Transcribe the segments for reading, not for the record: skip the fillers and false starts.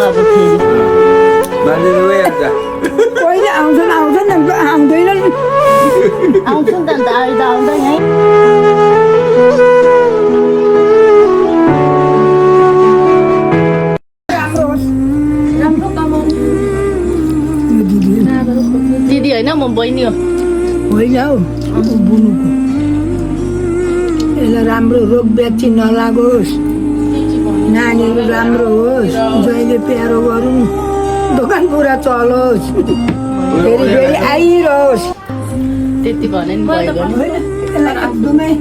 अब फेरि मान्छे गइहाल्छ कहिले आउँछन् आउँदैनन् आउँछु नि त अन्त अहिले त आउँदैन है राम्रो होस् राम्रो कमाउनु यो दिदी दिदी होइन म बहिनी हो होइन हौ बुनुको यसलाई राम्रो रोग ब्याक्ति नलागोस् नानीहरू राम्रो होस् जहिले प्यारो गरौँ दोकान पुरा चलोस् फेरि फेरि आइरहोस् त्यति भने नि भयो गर्नु होइन यसलाई एकदमै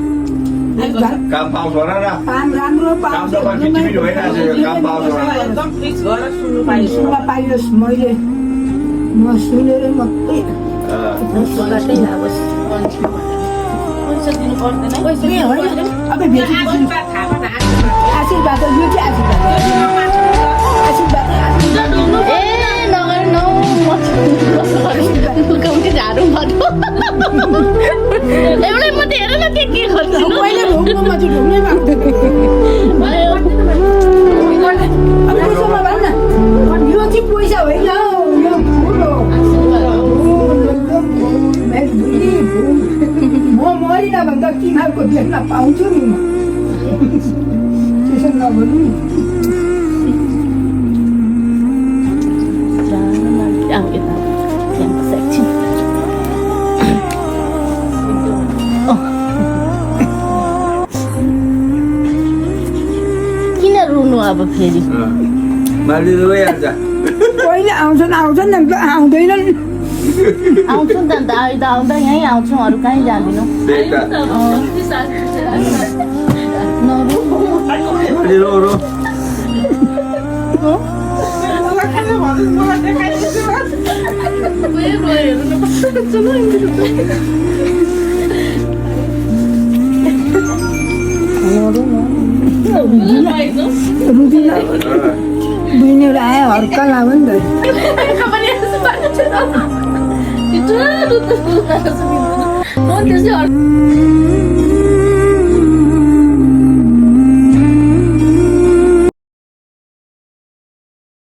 काम पाउँछ होला र काम राम्रो काम पाउँछ त बिचबिच भइरहेको छ काम पाउँछ होला एकदम फिक्स गरेर सुन्नु पाइन्छ सुन्न पाइयोस् मैले म सुनेर मात्रै बाटै लागोस् पैसा दिनु पर्दैन है पैसा ए होइन अब भेटी आशीर्वाद थाहा भएन आशीर्वाद हो, यो चाहिँ आशीर्वाद ए नगर न लुकाउँछ झाडु भयो एउटै मात्रै हेर न के गर्छु मैले ढोग्नु म चाहिँ ढोग्नै अब पैसामा भन न यो चाहिँ पैसा होइन हौ, यो फुल हो एकदम फुल, मेरो बुढी फुल। म मरिन भन्दा तिमीहरूको देख्न पाउँछु नि म त्यसो नभन्नु नि। किन रुनु अब फेरि मान्छे गइहाल्छ कहिले आउँछन् आउँदैनन् आउँछु नि त अन्त अहिले त आउँदा यहीँ आउँछौँ अरू कहीँ जाँदैनौँ त्यही त नरु अलि रो रो रुदिन बहिनीहरू आयो हर्का लाग्यो नि त त्यसै